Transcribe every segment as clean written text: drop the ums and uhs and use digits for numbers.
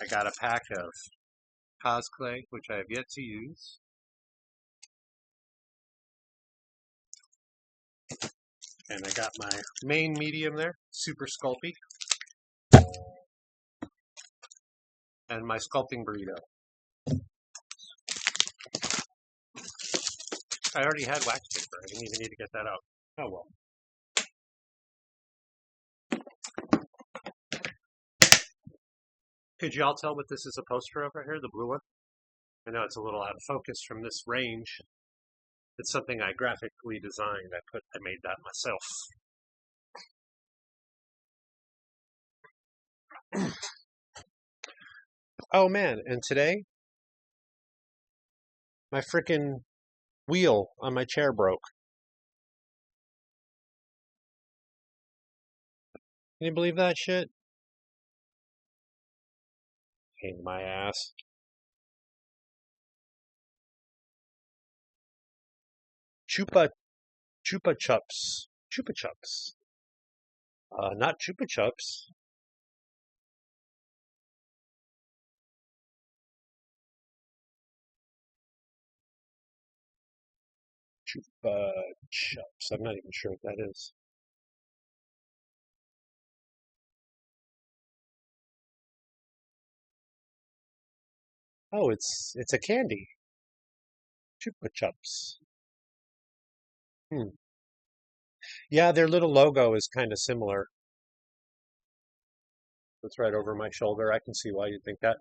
I got a pack of cosplay, which I have yet to use. And I got my main medium there, super sculpey. And my sculpting burrito. I already had wax paper. I didn't even need to get that out. Oh well. Could you all tell what this is a poster over here, the blue one? I know it's a little out of focus from this range. It's something I graphically designed. I made that myself. Oh man, and today my frickin' wheel on my chair broke. Can you believe that shit? Pain in my ass. Chupa chups. Chupa chups. Not chupa chups. Chupa chups. I'm not even sure what that is. Oh, it's a candy. Chupa chups. Yeah, their little logo is kind of similar. It's right over my shoulder. I can see why you'd think that.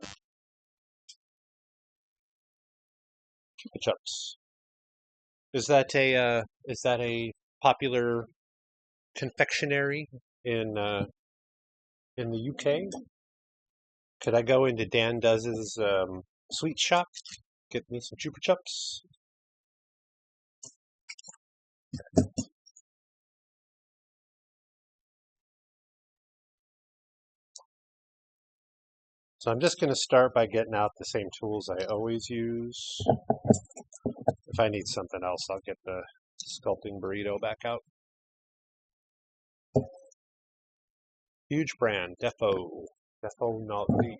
Chupa chups. Is that a popular confectionery in the UK? Could I go into Dan Does's sweet shop, get me some Chupa Chups? So I'm just going to start by getting out the same tools I always use. If I need something else, I'll get the sculpting burrito back out. Huge brand, Defo Naughty.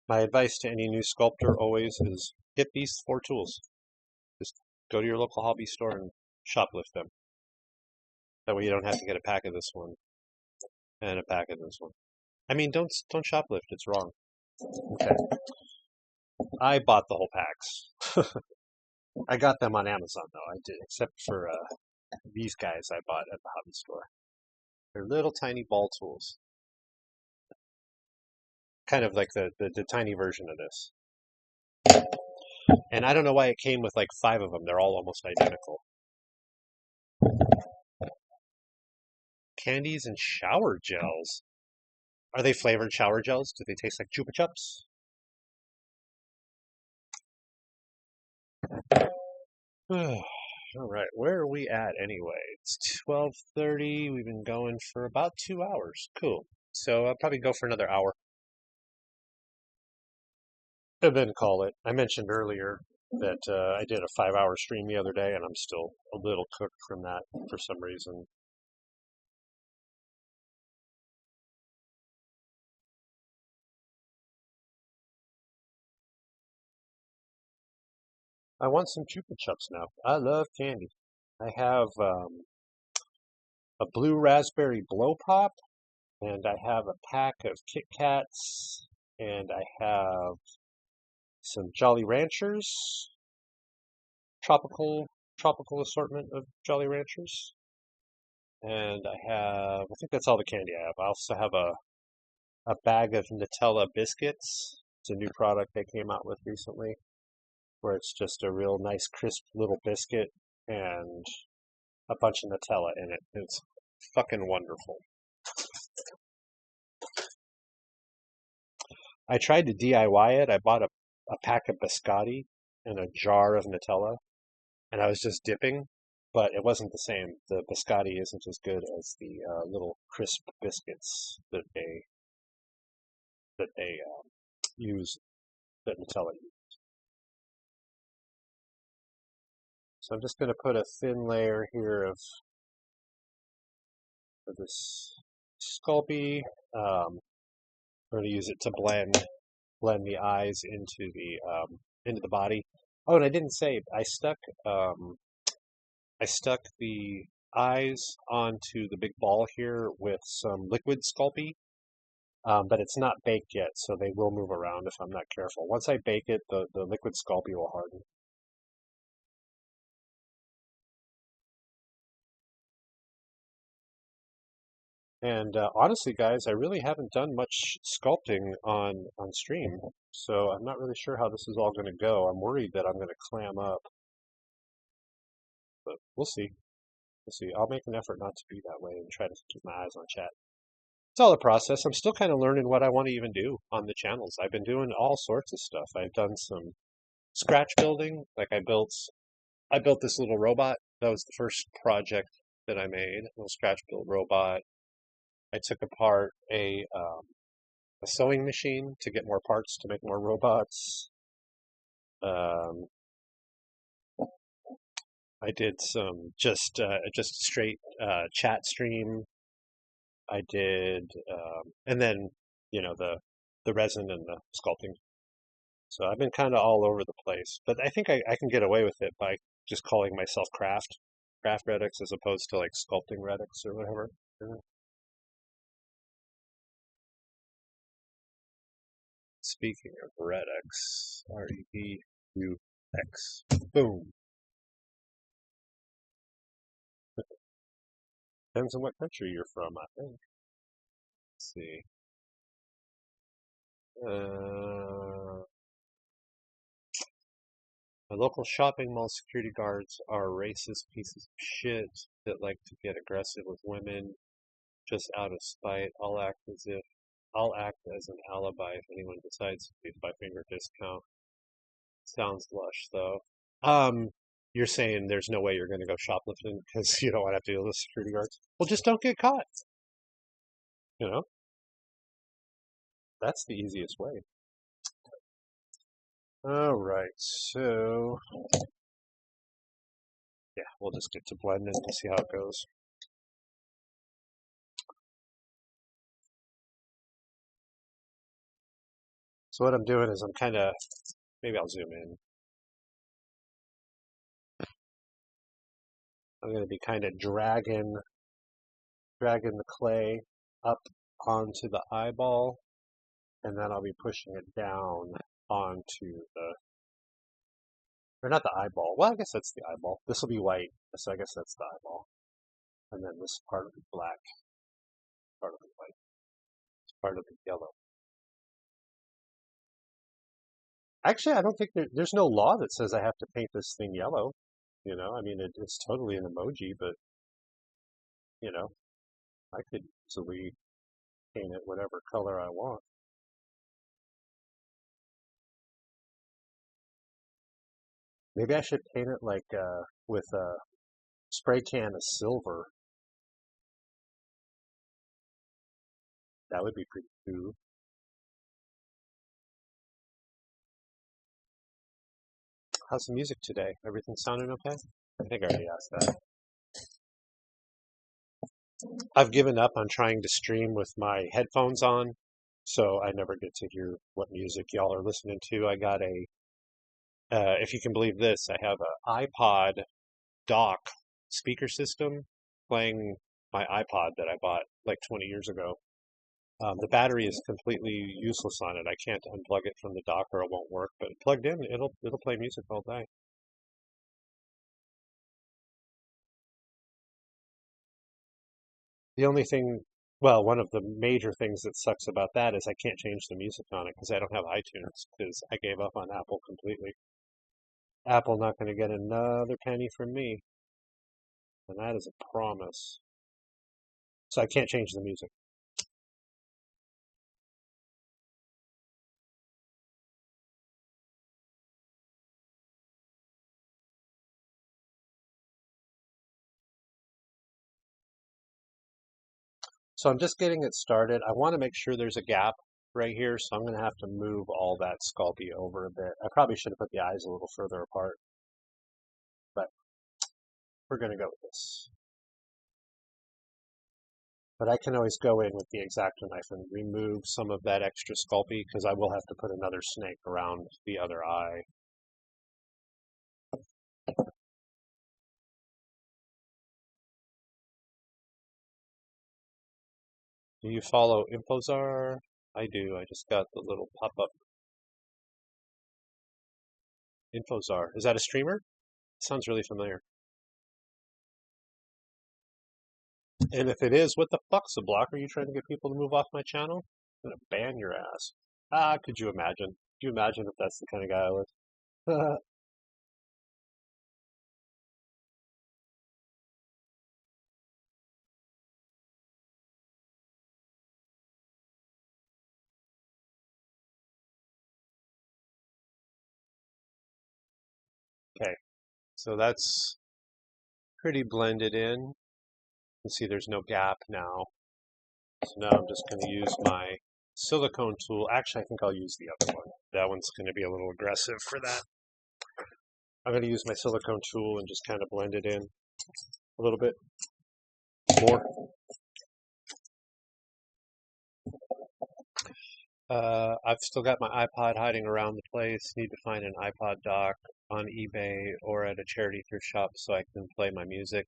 My advice to any new sculptor always is get these 4 tools. Just go to your local hobby store and shoplift them. That way you don't have to get a pack of this one and a pack of this one. I mean, don't shoplift. It's wrong. Okay. I bought the whole packs. I got them on Amazon though. I did, except for these guys I bought at the hobby store. They're little tiny ball tools, kind of like the tiny version of this. And I don't know why it came with like 5 of them. They're all almost identical. Candies and shower gels. Are they flavored shower gels? Do they taste like Chupa Chups? All right, where are we at anyway? It's 12:30. We've been going for about 2 hours. Cool. So I'll probably go for another hour. And then call it. I mentioned earlier that I did a 5-hour stream the other day, and I'm still a little cooked from that for some reason. I want some Chupa Chups now. I love candy. I have a blue raspberry blow pop, and I have a pack of Kit Kats, and I have some Jolly Ranchers, tropical assortment of Jolly Ranchers, and I think that's all the candy I have. I also have a bag of Nutella biscuits. It's a new product they came out with recently, where it's just a real nice crisp little biscuit and a bunch of Nutella in it. It's fucking wonderful. I tried to DIY it. I bought a pack of biscotti and a jar of Nutella, and I was just dipping, but it wasn't the same. The biscotti isn't as good as the little crisp biscuits that they use, that Nutella uses. So I'm just going to put a thin layer here of this Sculpey. I'm going to use it to blend the eyes into the body. Oh, and I didn't say um, I stuck the eyes onto the big ball here with some liquid Sculpey, but it's not baked yet, so they will move around if I'm not careful. Once I bake it, the liquid Sculpey will harden. And honestly, guys, I really haven't done much sculpting on stream, so I'm not really sure how this is all going to go. I'm worried that I'm going to clam up, but we'll see. We'll see. I'll make an effort not to be that way and try to keep my eyes on chat. It's all a process. I'm still kind of learning what I want to even do on the channels. I've been doing all sorts of stuff. I've done some scratch building. Like I built this little robot. That was the first project that I made. A little scratch build robot. I took apart a sewing machine to get more parts to make more robots. Um, I did some just straight chat stream. I did, and then the resin and the sculpting. So I've been kind of all over the place, but I think I can get away with it by just calling myself craft Redux as opposed to like sculpting Redux or whatever. Speaking of Redux, Redux, boom. Depends on what country you're from, I think. Let's see. Uh, my local shopping mall security guards are racist pieces of shit that like to get aggressive with women just out of spite. I'll act as an alibi if anyone decides to use my finger discount. Sounds lush though. Um, you're saying there's no way you're going to go shoplifting because you don't want to have to deal with security guards. Well, just don't get caught. You know, that's the easiest way. All right, so yeah, we'll just get to blending and see how it goes. So what I'm doing is maybe I'll zoom in. I'm going to be kind of dragging the clay up onto the eyeball, and then I'll be pushing it down onto or not the eyeball. Well, I guess that's the eyeball. This will be white, so I guess that's the eyeball. And then this part will be black, part will be white, part will be yellow. Actually, I don't think there's no law that says I have to paint this thing yellow. I mean, it's totally an emoji, but, you know, I could easily paint it whatever color I want. Maybe I should paint it like with a spray can of silver. That would be pretty cool. How's the music today? Everything sounding okay? I think I already asked that. I've given up on trying to stream with my headphones on, so I never get to hear what music y'all are listening to. I got if you can believe this, I have an iPod dock speaker system playing my iPod that I bought like 20 years ago. The battery is completely useless on it. I can't unplug it from the dock or it won't work. But plugged in, it'll play music all day. The only thing, well, one of the major things that sucks about that is I can't change the music on it because I don't have iTunes because I gave up on Apple completely. Apple not going to get another penny from me, and that is a promise. So I can't change the music. So I'm just getting it started. I want to make sure there's a gap right here, so I'm going to have to move all that Sculpey over a bit. I probably should have put the eyes a little further apart, but We're going to go with this. But I can always go in with the X-Acto knife and remove some of that extra Sculpey because I will have to put another snake around the other eye. Do you follow Infozar? I do. I just got the little pop-up. Infozar. Is that a streamer? Sounds really familiar. And if it is, what the fuck's a block? Are you trying to get people to move off my channel? I'm gonna ban your ass. Ah, could you imagine? Could you imagine if that's the kind of guy I was? Okay, so that's pretty blended in. You can see there's no gap now. So now I'm just going to use my silicone tool. Actually, I think I'll use the other one. That one's going to be a little aggressive for that. I'm going to use my silicone tool and just kind of blend it in a little bit more. I've still got my iPod hiding around the place. Need to find an iPod dock on eBay or at a charity thrift shop so I can play my music.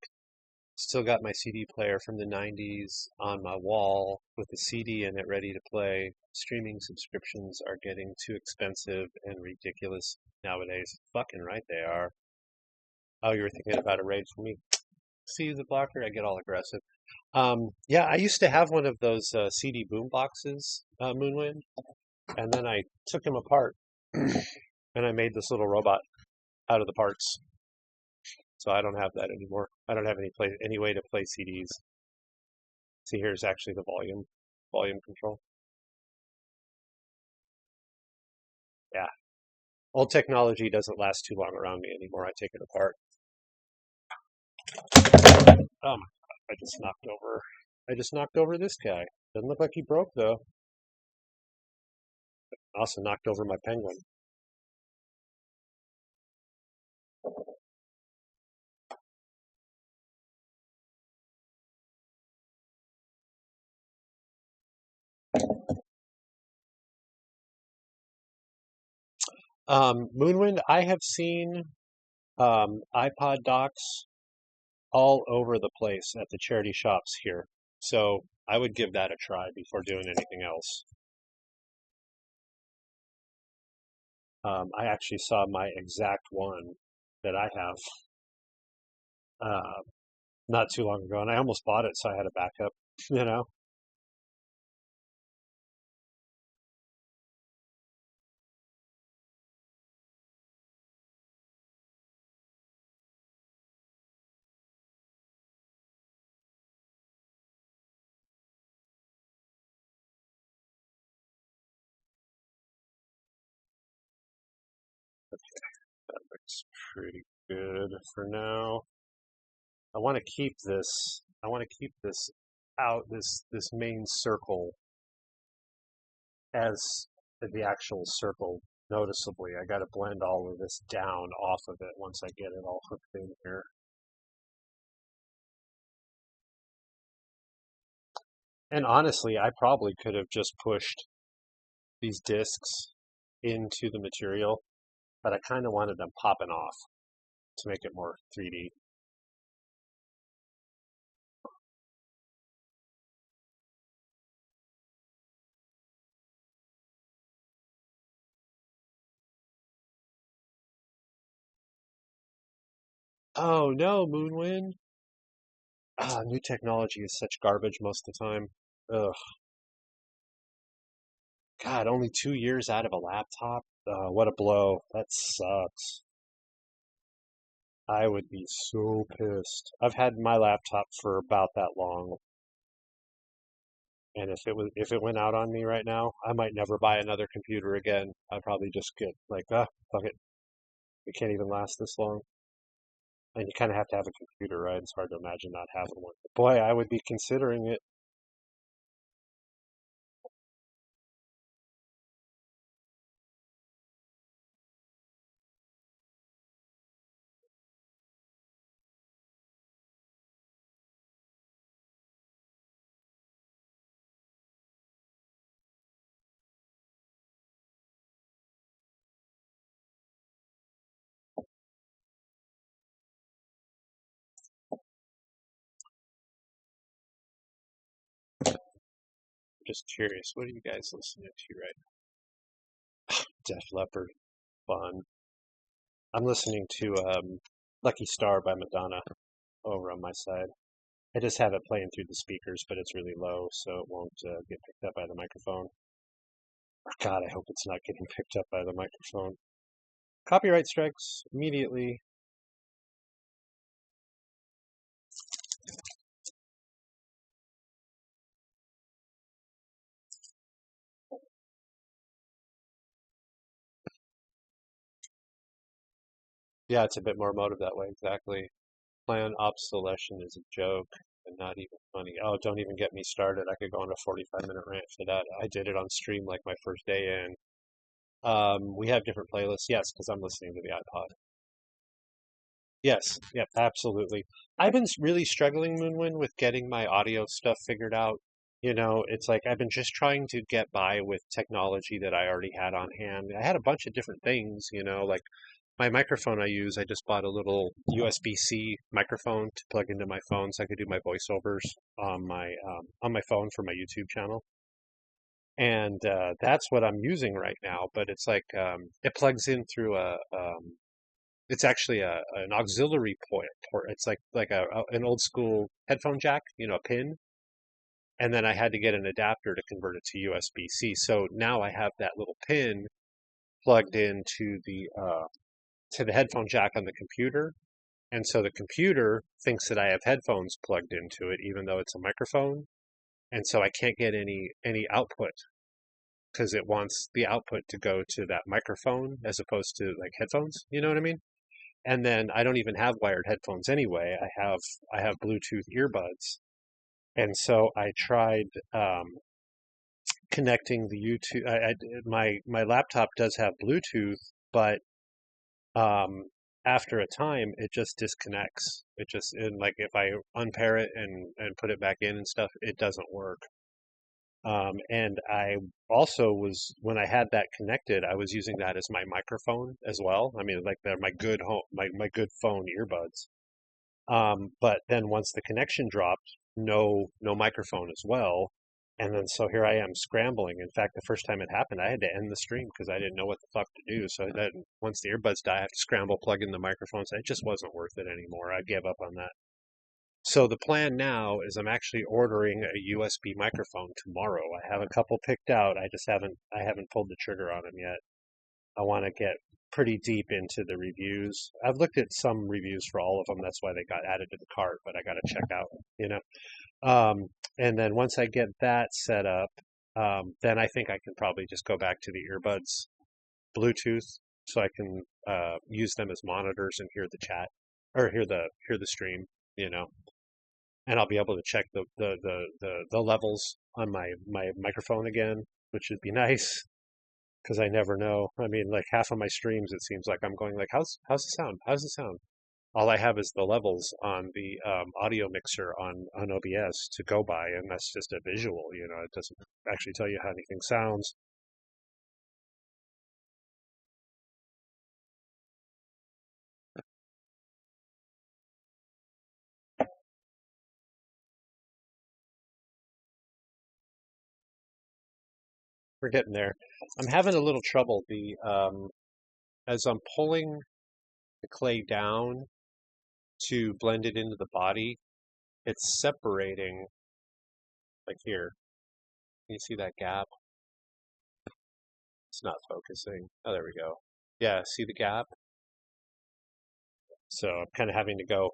Still got my CD player from the 90s on my wall with the CD in it ready to play. Streaming subscriptions are getting too expensive and ridiculous nowadays. Fucking right they are. Oh, you were thinking about a raid for me? See the blocker? I get all aggressive. Yeah, I used to have one of those CD boom boxes, Moonwind, and then I took him apart and I made this little robot out of the parts. So I don't have that anymore. I don't have any way to play CDs. See, here's actually the volume control. Yeah, old technology doesn't last too long around me anymore. I take it apart. Oh my God, I just knocked over this guy. Doesn't look like he broke though. I also knocked over my penguin. Moonwind, I have seen iPod docks all over the place at the charity shops here. So I would give that a try before doing anything else. I actually saw my exact one that I have uh, not too long ago, and I almost bought it, so I had a backup. You know, that looks pretty good for now. I want to keep this. I want to keep this out this main circle as the actual circle noticeably. I got to blend all of this down off of it once I get it all hooked in here. And honestly, I probably could have just pushed these discs into the material, but I kind of wanted them popping off to make it more 3D. Oh no, Moonwind. Ah, new technology is such garbage most of the time. Ugh. God, only 2 years out of a laptop? What a blow. That sucks. I would be so pissed. I've had my laptop for about that long, and if it went out on me right now, I might never buy another computer again. I'd probably just get like, fuck it. It can't even last this long. And you kind of have to have a computer, right? It's hard to imagine not having one. But boy, I would be considering it. Just curious, what are you guys listening to right now? Def Leppard, fun. I'm listening to Lucky Star by Madonna over on my side. I just have it playing through the speakers, but it's really low, so it won't get picked up by the microphone. God, I hope it's not getting picked up by the microphone. Copyright strikes immediately. Yeah, it's a bit more emotive that way, exactly. Plan obsolescence is a joke and not even funny. Oh, don't even get me started. I could go on a 45-minute rant for that. I did it on stream like my first day in. We have different playlists, yes, because I'm listening to the iPod. Yes, yep, absolutely. I've been really struggling, Moonwind, with getting my audio stuff figured out. It's like I've been just trying to get by with technology that I already had on hand. I had a bunch of different things, like my microphone I use, I just bought a little USB-C microphone to plug into my phone so I could do my voiceovers on my phone for my YouTube channel. And that's what I'm using right now. But it's like it plugs in through it's actually an auxiliary port. It's like an old school headphone jack, a pin. And then I had to get an adapter to convert it to USB-C. So now I have that little pin plugged into the headphone jack on the computer. And so the computer thinks that I have headphones plugged into it, even though it's a microphone. And so I can't get any output because it wants the output to go to that microphone as opposed to like headphones. You know what I mean? And then I don't even have wired headphones anyway. I have Bluetooth earbuds. And so I tried connecting the YouTube. My laptop does have Bluetooth, but um, after a time, it just disconnects. And like if I unpair it and put it back in and stuff, it doesn't work. And I also when I had that connected, I was using that as my microphone as well. I mean, like they're my good my good phone earbuds. But then once the connection dropped, no microphone as well. And then so here I am scrambling. In fact, the first time it happened, I had to end the stream because I didn't know what the fuck to do. So then once the earbuds die, I have to scramble, plug in the microphones. It just wasn't worth it anymore. I gave up on that. So the plan now is I'm actually ordering a USB microphone tomorrow. I have a couple picked out. I haven't pulled the trigger on them yet. I want to get pretty deep into the reviews. I've looked at some reviews for all of them. That's why they got added to the cart, but I got to check out, you know. And then once I get that set up, then I think I can probably just go back to the earbuds, Bluetooth, so I can use them as monitors and hear the chat or hear the stream, you know. And I'll be able to check the levels on my microphone again, which would be nice because I never know. I mean, like half of my streams, it seems like I'm going like, how's the sound? How's the sound? All I have is the levels on the audio mixer on OBS to go by, and that's just a visual. It doesn't actually tell you how anything sounds. We're getting there. I'm having a little trouble. The As I'm pulling the clay down to blend it into the body, it's separating. Like here, can you see that gap? It's not focusing. Oh, there we go. Yeah, see the gap? So I'm kind of having to go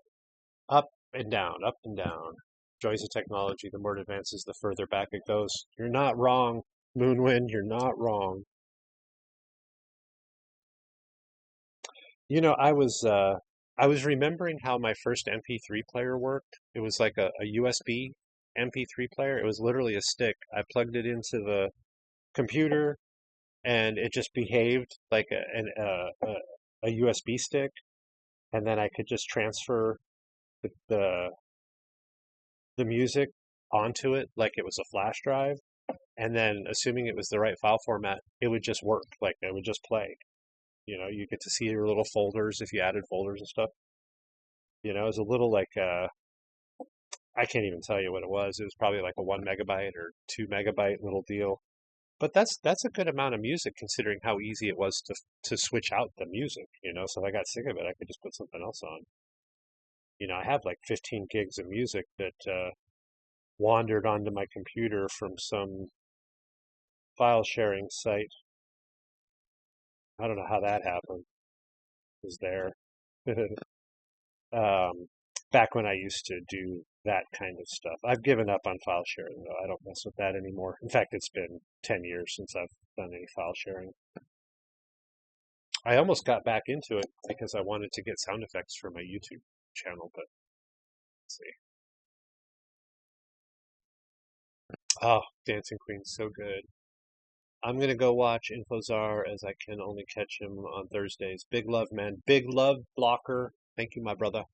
up and down, up and down. Joys of technology, the more it advances, the further back it goes. You're not wrong, Moonwind, you're not wrong. I was remembering how my first MP3 player worked. It was like a USB MP3 player. It was literally a stick. I plugged it into the computer and it just behaved like a USB stick. And then I could just transfer the, the the music onto it like it was a flash drive, and then assuming it was the right file format, it would just work. Like it would just play. You get to see your little folders if you added folders and stuff. It's a little like I can't even tell you what it was. It was probably like a 1 megabyte or 2 megabyte little deal. But that's a good amount of music considering how easy it was to switch out the music, you know. So if I got sick of it, I could just put something else on. You know, I have like 15 gigs of music that wandered onto my computer from some file sharing site. I don't know how that happened. It was there. um, Back when I used to do that kind of stuff. I've given up on file sharing though. I don't mess with that anymore. In fact, it's been 10 years since I've done any file sharing. I almost got back into it because I wanted to get sound effects for my YouTube channel, but let's see. Oh, Dancing Queen's so good. I'm gonna go watch Infozar as I can only catch him on Thursdays. Big love, man. Big love, blocker. Thank you, my brother.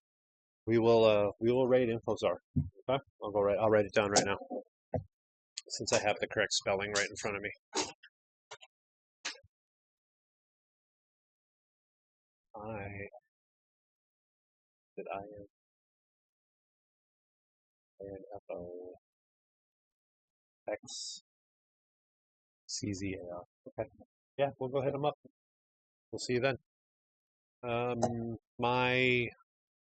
We will rate Infozar. Okay? I'll write it down right now since I have the correct spelling right in front of me. I did INFO X CZAR. Okay. Yeah, we'll go hit them up. We'll see you then. My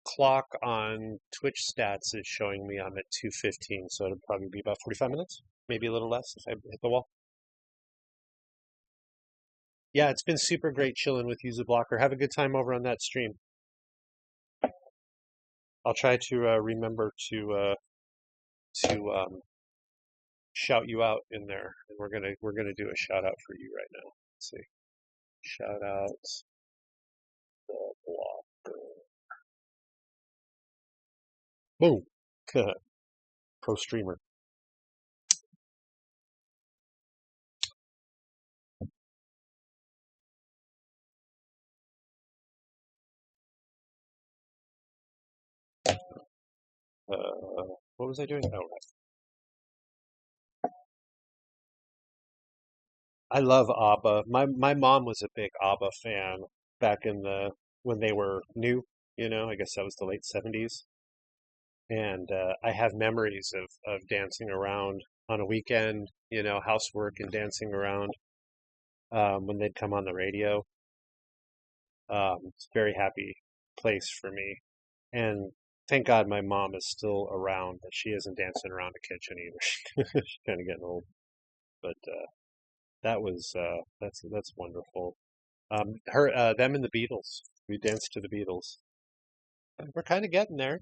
clock on Twitch stats is showing me I'm at 2:15, so it'll probably be about 45 minutes, maybe a little less if I hit the wall. Yeah, it's been super great chilling with you, Blocker. Have a good time over on that stream. I'll try to remember to shout you out in there, and we're gonna do a shout out for you right now. Let's see, shout out the Blocker. Boom, pro streamer. What was I doing? Oh, right. I love ABBA. My mom was a big ABBA fan back in the when they were new. You know, I guess that was the late '70s, and I have memories of dancing around on a weekend. You know, housework and dancing around when they'd come on the radio. It's a very happy place for me, and thank God my mom is still around. But she isn't dancing around the kitchen either. She's kind of getting old, but that's wonderful. Them and the Beatles. We danced to the Beatles. We're kind of getting there.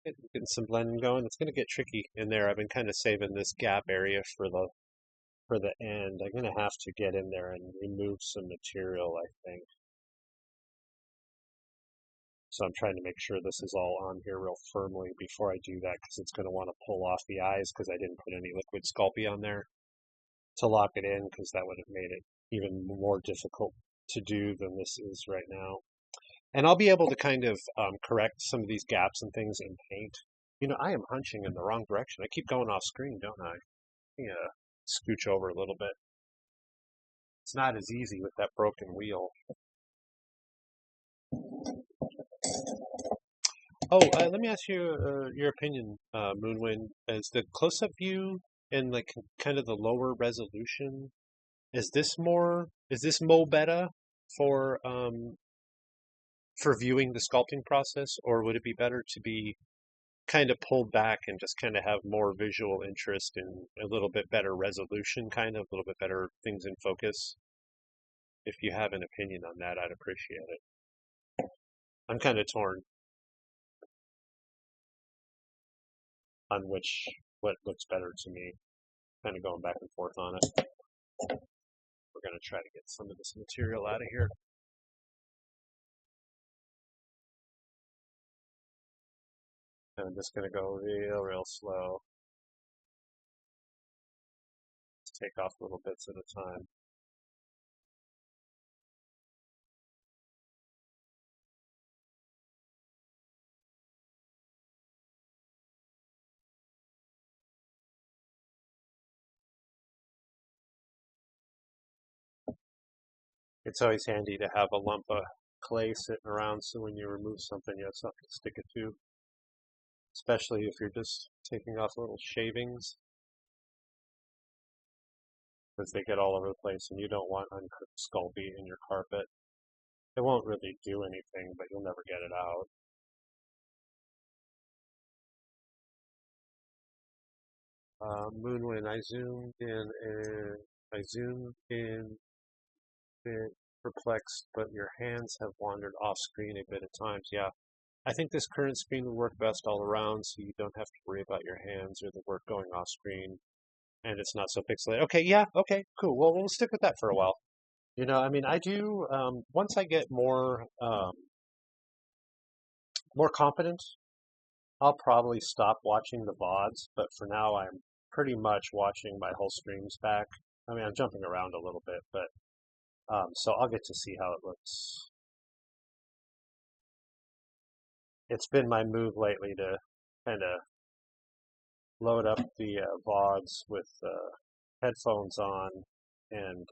Getting some blending going. It's going to get tricky in there. I've been kind of saving this gap area for the end. I'm going to have to get in there and remove some material, I think. So I'm trying to make sure this is all on here real firmly before I do that because it's going to want to pull off the eyes because I didn't put any liquid Sculpey on there to lock it in because that would have made it even more difficult to do than this is right now. And I'll be able to kind of correct some of these gaps and things in paint. You know, I am hunching in the wrong direction. I keep going off screen, don't I? Yeah, scooch over a little bit. It's not as easy with that broken wheel. Oh, let me ask you your opinion, Moonwind. Is the close-up view and like kind of the lower resolution, is this mo better for viewing the sculpting process, or would it be better to be kind of pulled back and just kind of have more visual interest and a little bit better resolution, kind of a little bit better things in focus? If you have an opinion on that, I'd appreciate it. I'm kind of torn on what looks better to me, kind of going back and forth on it. We're going to try to get some of this material out of here. And I'm just going to go real slow. Just take off little bits at a time. It's always handy to have a lump of clay sitting around so when you remove something, you have something to stick it to. especially if you're just taking off little shavings, because they get all over the place and you don't want uncooked skull beef in your carpet. It won't really do anything, but you'll never get it out. Moonwind, I zoomed in, bit perplexed, but your hands have wandered off screen a bit at times. Yeah, I think this current screen will work best all around, so you don't have to worry about your hands or the work going off screen, and it's not so pixelated. Okay, yeah, okay, cool. Well, we'll stick with that for a while. I mean, I do. Once I get more confident, I'll probably stop watching the VODs. But for now, I'm pretty much watching my whole streams back. I mean, I'm jumping around a little bit, but so I'll get to see how it looks. It's been my move lately to kind of load up the VODs with headphones on, and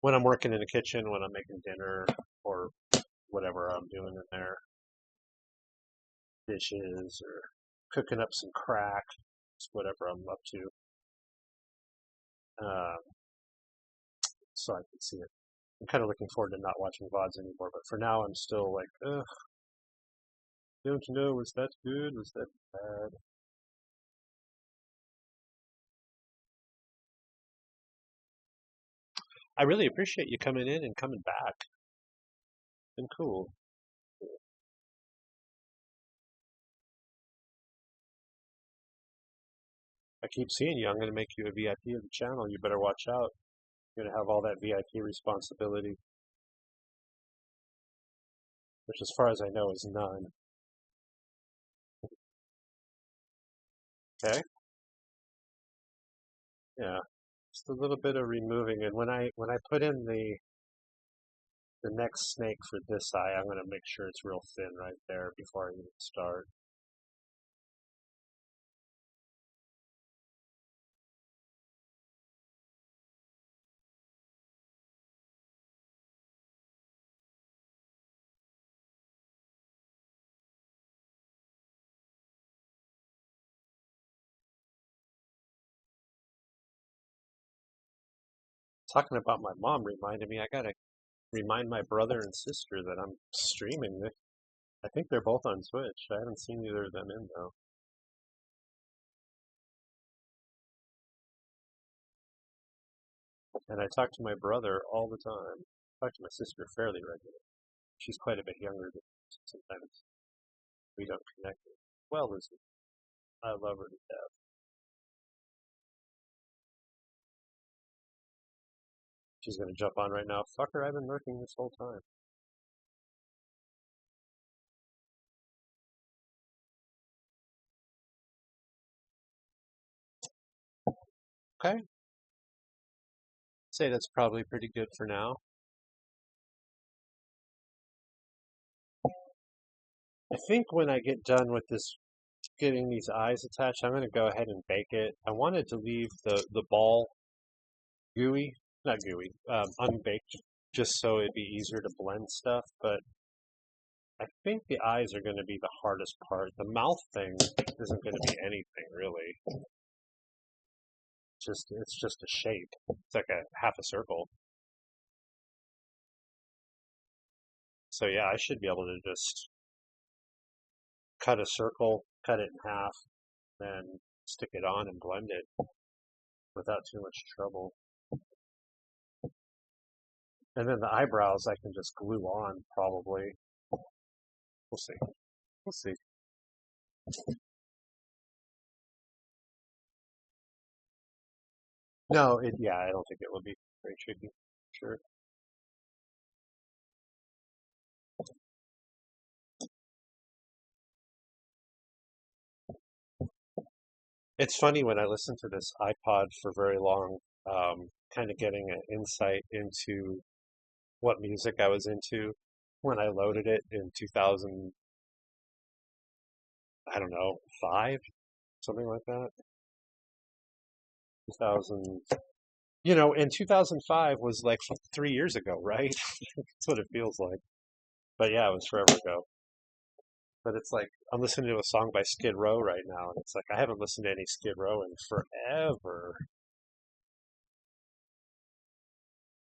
when I'm working in the kitchen, when I'm making dinner or whatever I'm doing in there, dishes or cooking up some crack, whatever I'm up to, uh, so I can see it. I'm kind of looking forward to not watching VODs anymore, but for now, I'm still like, ugh, don't you know, was that good? Was that bad? I really appreciate you coming in and coming back. Been cool. I keep seeing you. I'm going to make you a VIP of the channel. You better watch out. You're going to have all that VIP responsibility, which, as far as I know, is none. Okay? Yeah. Just a little bit of removing. And when I put in the next snake for this eye, I'm going to make sure it's real thin right there before I even start. Talking about my mom reminded me, I got to remind my brother and sister that I'm streaming. I think they're both on Twitch. I haven't seen either of them in, though. And I talk to my brother all the time. I talk to my sister fairly regularly. She's quite a bit younger than me, so sometimes we don't connect as well as I love her to death. She's going to jump on right now. Fucker, I've been lurking this whole time. Okay. Say that's probably pretty good for now. I think when I get done with this, getting these eyes attached, I'm going to go ahead and bake it. I wanted to leave the ball gooey, not gooey, unbaked, just so it'd be easier to blend stuff. But I think the eyes are going to be the hardest part. The mouth thing isn't going to be anything really. It's just a shape. It's like a half a circle. So yeah, I should be able to just cut a circle, cut it in half, then stick it on and blend it without too much trouble. And then the eyebrows I can just glue on probably. We'll see. We'll see. No, yeah, I don't think it will be very tricky. Sure. It's funny when I listen to this iPod for very long, kind of getting an insight into what music I was into when I loaded it in 2000, I don't know, 5, something like that. 2000, in 2005 was like 3 years ago, right? That's what it feels like. But yeah, it was forever ago. But it's like I'm listening to a song by Skid Row right now, and it's like I haven't listened to any Skid Row in forever.